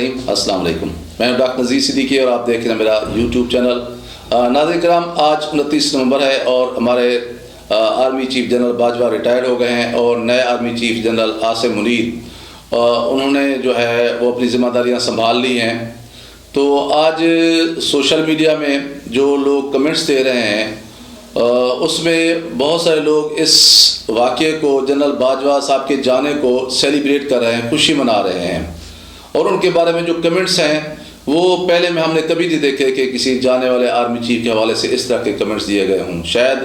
الرحیم، السلام علیکم۔ میں ڈاکٹر نذیر صدیقی اور آپ دیکھ رہے ہیں میرا یوٹیوب چینل۔ ناظرین کرام، آج 29 نومبر ہے اور ہمارے army chief general Bajwa retire ہو گئے ہیں اور نئے army chief general Asim Munir انہوں نے جو ہے وہ اپنی ذمہ داریاں سنبھال لی ہیں۔ تو آج سوشل میڈیا میں جو لوگ کمنٹس دے رہے ہیں اس میں بہت سارے لوگ اس واقعے کو، جنرل باجوہ صاحب کے جانے کو سیلیبریٹ کر رہے ہیں، خوشی منا رہے ہیں، اور ان کے بارے میں جو کمنٹس ہیں وہ پہلے میں ہم نے کبھی نہیں دیکھے کہ کسی جانے والے آرمی چیف کے حوالے سے اس طرح کے کمنٹس دیے گئے ہوں۔ شاید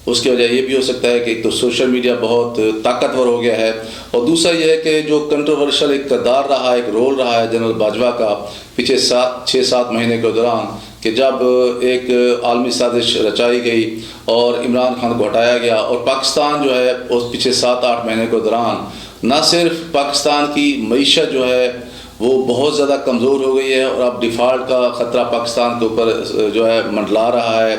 اس کی وجہ یہ بھی ہو سکتا ہے کہ ایک تو سوشل میڈیا بہت طاقتور ہو گیا ہے، اور دوسرا یہ ہے کہ جو کنٹروورشل ایک کردار رہا ہے، ایک رول رہا ہے جنرل باجوہ کا پچھلے 6-7 مہینے کے دوران، کہ جب ایک عالمی سازش رچائی گئی اور عمران خان کو ہٹایا گیا، اور پاکستان جو ہے اس پچھلے 7-8 مہینے کے دوران نہ صرف پاکستان کی معیشت جو ہے وہ بہت زیادہ کمزور ہو گئی ہے، اور اب ڈیفالٹ کا خطرہ پاکستان کے اوپر جو ہے منڈلا رہا ہے،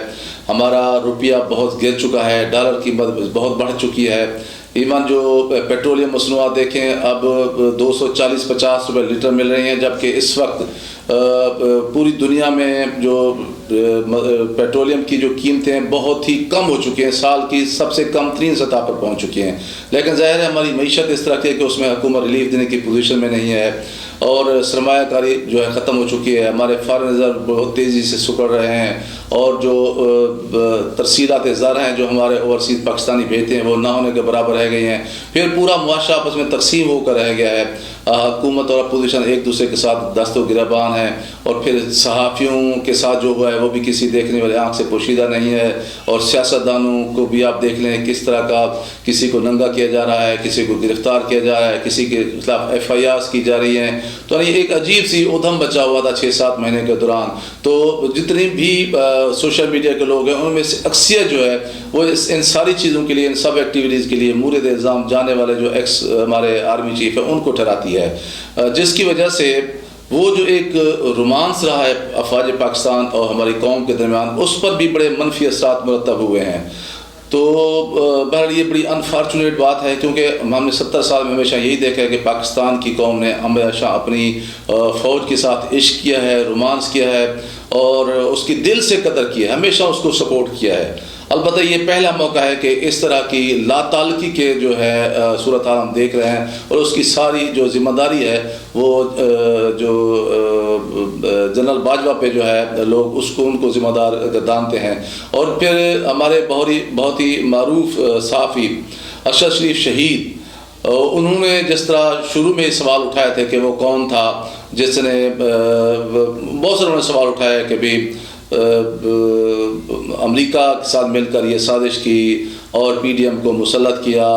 ہمارا روپیہ بہت گر چکا ہے، ڈالر کی قیمت بہت بڑھ چکی ہے، ایون جو پیٹرولیم مصنوعات دیکھیں اب 240-50 روپے لیٹر مل رہی ہیں، جبکہ اس وقت پوری دنیا میں جو پیٹرولیم کی جو قیمتیں بہت ہی کم ہو چکی ہیں، سال کی سب سے کم ترین سطح پر پہنچ چکی ہیں، لیکن ظاہر ہے ہماری معیشت اس طرح کی ہے کہ اس میں حکومت ریلیف دینے کی پوزیشن میں نہیں ہے، اور سرمایہ کاری جو ہے ختم ہو چکی ہے، ہمارے فارن ریزرو بہت تیزی سے سکڑ رہے ہیں، اور جو ترسیلات زر ہیں جو ہمارے اوورسیز پاکستانی بھیجتے ہیں وہ نہ ہونے کے برابر رہ گئی ہیں، پھر پورا معاشرہ آپس میں تقسیم ہو کر رہ گیا ہے، حکومت اور اپوزیشن ایک دوسرے کے ساتھ دست و گریبان ہیں، اور پھر صحافیوں کے ساتھ جو ہوا ہے وہ بھی کسی دیکھنے والے آنکھ سے پوشیدہ نہیں ہے، اور سیاستدانوں کو بھی آپ دیکھ لیں کس طرح کا کسی کو ننگا کیا جا رہا ہے، کسی کو گرفتار کیا جا رہا ہے، کسی کے خلاف FIRs کی جا رہی ہیں، تو یہ ایک عجیب سی ادھم بچا ہوا تھا 6-7 مہینے کے دوران۔ تو جتنی بھی سوشل میڈیا کے لوگ ہیں ان میں سے اکثریت جو ہے وہ ان ساری چیزوں کے لیے، ان سب ایکٹیویٹیز کے لیے مورد الزام جانے والے جو ایکس ہمارے آرمی چیف ہیں ان کو ٹھہراتی ہے، جس کی وجہ سے وہ جو ایک رومانس رہا ہے افواج پاکستان اور ہماری قوم کے درمیان، اس پر بھی بڑے منفی اثرات مرتب ہوئے ہیں۔ تو بہرحال یہ بڑی انفارچونیٹ بات ہے، کیونکہ ہم نے 70 سال میں ہمیشہ یہی دیکھا ہے کہ پاکستان کی قوم نے ہمیشہ اپنی فوج کے ساتھ عشق کیا ہے، رومانس کیا ہے، اور اس کی دل سے قدر کی ہے، ہمیشہ اس کو سپورٹ کیا ہے۔ البتہ یہ پہلا موقع ہے کہ اس طرح کی لا تعلقی کے جو ہے صورتحال ہم دیکھ رہے ہیں، اور اس کی ساری جو ذمہ داری ہے وہ جو جنرل باجوہ پہ جو ہے لوگ ان کو ذمہ دار جانتے ہیں۔ اور پھر ہمارے بہت ہی معروف صحافی ارشد شریف شہید، انہوں نے جس طرح شروع میں سوال اٹھائے تھے کہ وہ کون تھا جس نے بہت ساروں نے سوال اٹھایا کہ بھی امریکہ کے ساتھ مل کر یہ سازش کی اور PDM کو مسلط کیا،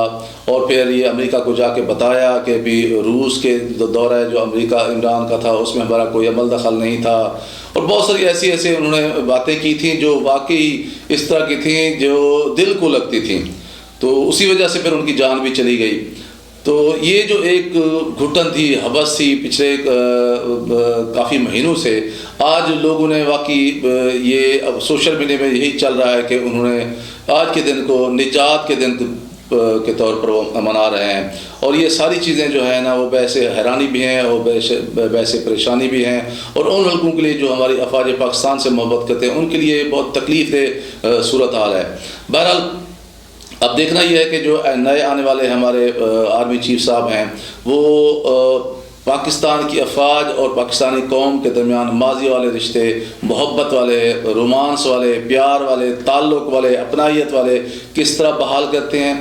اور پھر یہ امریکہ کو جا کے بتایا کہ بھی روس کے دورہ جو امریکہ عمران کا تھا اس میں ہمارا کوئی عمل دخل نہیں تھا، اور بہت ساری ایسی انہوں نے باتیں کی تھیں جو واقعی اس طرح کی تھیں جو دل کو لگتی تھیں، تو اسی وجہ سے پھر ان کی جان بھی چلی گئی۔ تو یہ جو ایک گھٹن تھی، حوث تھی پچھلے کافی مہینوں سے، آج لوگوں نے واقعی یہ اب سوشل میڈیا میں یہی چل رہا ہے کہ انہوں نے آج کے دن کو نجات کے دن کے طور پر وہ منا رہے ہیں، اور یہ ساری چیزیں جو ہے نا وہ ویسے حیرانی بھی ہیں اور ویسے پریشانی بھی ہیں، اور ان ملکوں کے لیے جو ہماری افواج پاکستان سے محبت کرتے ہیں ان کے لیے بہت تکلیف دہ صورتحال ہے۔ بہرحال اب دیکھنا یہ ہے کہ جو نئے آنے والے ہمارے آرمی چیف صاحب ہیں وہ پاکستان کی افواج اور پاکستانی قوم کے درمیان ماضی والے رشتے، محبت والے، رومانس والے، پیار والے، تعلق والے، اپنائیت والے کس طرح بحال کرتے ہیں،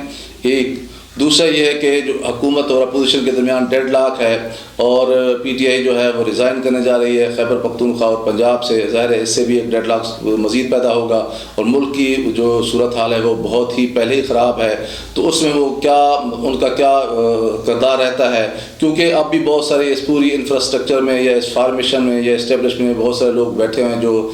ایک دوسرا یہ ہے کہ جو حکومت اور اپوزیشن کے درمیان ڈیڈ لاک ہے، اور PTI جو ہے وہ ریزائن کرنے جا رہی ہے خیبر پختونخوا اور پنجاب سے، ظاہر ہے اس سے بھی ایک ڈیڈ لاک مزید پیدا ہوگا، اور ملک کی جو صورتحال ہے وہ بہت ہی پہلے ہی خراب ہے، تو اس میں وہ ان کا کیا کردار رہتا ہے، کیونکہ اب بھی بہت سارے اس پوری انفراسٹرکچر میں یا اس فارمیشن میں یا اسٹیبلشمنٹ میں بہت سارے لوگ بیٹھے ہوئے ہیں جو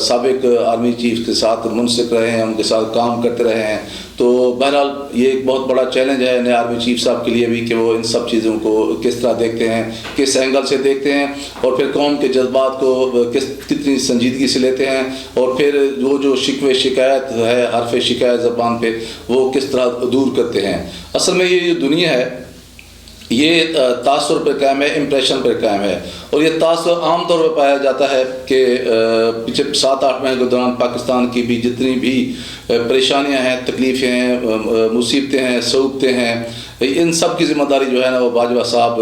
سابق آرمی چیف کے ساتھ منسلک رہے ہیں، ان کے ساتھ کام کرتے رہے ہیں۔ تو بہرحال یہ ایک بہت بڑا چیلنج ہے نئے آرمی چیف صاحب کے لیے بھی کہ وہ ان سب چیزوں کو کس طرح دیکھتے ہیں، کس اینگل سے دیکھتے ہیں، اور پھر قوم کے جذبات کو کتنی سنجیدگی سے لیتے ہیں، اور پھر وہ جو شکوے شکایت ہے، حرف شکایت زبان پہ، وہ کس طرح دور کرتے ہیں۔ اصل میں یہ دنیا ہے یہ تاثر پر قائم ہے، امپریشن پر قائم ہے، اور یہ تاثر عام طور پر پایا جاتا ہے کہ پچھلے 7-8 مہینے کے دوران پاکستان کی بھی جتنی بھی پریشانیاں ہیں، تکلیفیں ہیں، مصیبتیں ہیں، صعوبتیں ہیں، ان سب کی ذمہ داری جو ہے نا وہ باجوہ صاحب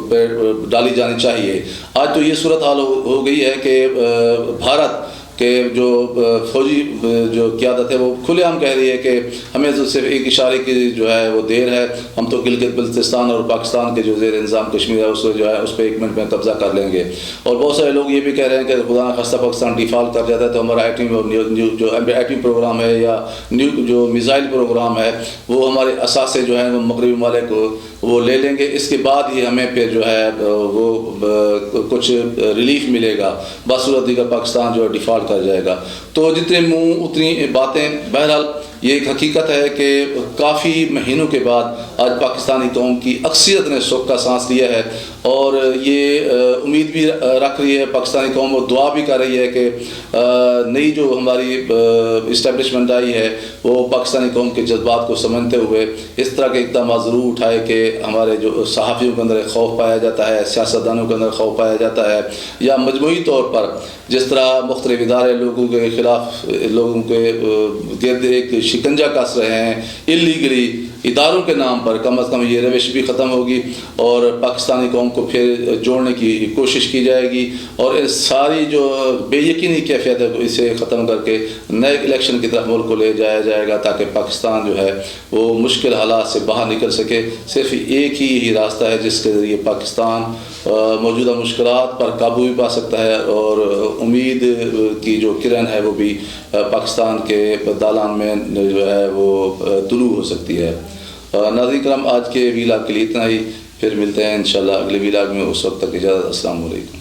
پہ ڈالی جانی چاہیے۔ آج تو یہ صورتحال ہو گئی ہے کہ بھارت کہ جو فوجی جو قیادت ہے وہ کھلے عام کہہ رہی ہے کہ ہمیں تو صرف ایک اشارے کی جو ہے وہ دیر ہے، ہم تو گلگت بلتستان اور پاکستان کے جو زیر انتظام کشمیر ہے اس کو جو ہے اس پہ 1 منٹ میں قبضہ کر لیں گے۔ اور بہت سارے لوگ یہ بھی کہہ رہے ہیں کہ خدا نخواستہ پاکستان ڈیفالٹ کر جاتا ہے تو ہمارا ایٹمی پروگرام ہے یا جو میزائل پروگرام ہے وہ ہمارے اثاثے جو ہیں وہ مغربی ممالک وہ لے لیں گے، اس کے بعد ہی ہمیں پھر جو ہے وہ کچھ ریلیف ملے گا، بصورت دیگر پاکستان جو ہے ڈیفالٹ کر جائے گا۔ تو جتنے منہ اتنی باتیں، بہرحال یہ ایک حقیقت ہے کہ کافی مہینوں کے بعد آج پاکستانی قوم کی اکثریت نے سکھ کا سانس لیا ہے، اور یہ امید بھی رکھ رہی ہے پاکستانی قوم، اور دعا بھی کر رہی ہے کہ نئی جو ہماری اسٹیبلشمنٹ آئی ہے وہ پاکستانی قوم کے جذبات کو سمجھتے ہوئے اس طرح کے اقدامات ضرور اٹھائے کہ ہمارے جو صحافیوں کے اندر ایک خوف پایا جاتا ہے، سیاستدانوں کے اندر خوف پایا جاتا ہے، یا مجموعی طور پر جس طرح مختلف ادارے لوگوں کے خلاف لوگوں کے گرد ایک شکنجہ کس رہے ہیں اللیگلی اداروں کے نام پر، کم از کم یہ روش بھی ختم ہوگی اور پاکستانی قوم کو پھر جوڑنے کی کوشش کی جائے گی، اور اس ساری جو بے یقینی کیفیت ہے اسے ختم کر کے نئے الیکشن کی طرف ملک کو لے جایا جائے گا تاکہ پاکستان جو ہے وہ مشکل حالات سے باہر نکل سکے۔ صرف ایک ہی راستہ ہے جس کے ذریعے پاکستان موجودہ مشکلات پر قابو بھی پا سکتا ہے، اور امید کی جو کرن ہے وہ بھی پاکستان کے دالان میں جو ہے وہ طلوع ہو سکتی ہے۔ ناظرین کرام، آج کے ویلاگ کے لیے اتنا ہی، پھر ملتے ہیں انشاءاللہ اگلے ویلاگ میں، اس وقت تک اجازت، السلام علیکم۔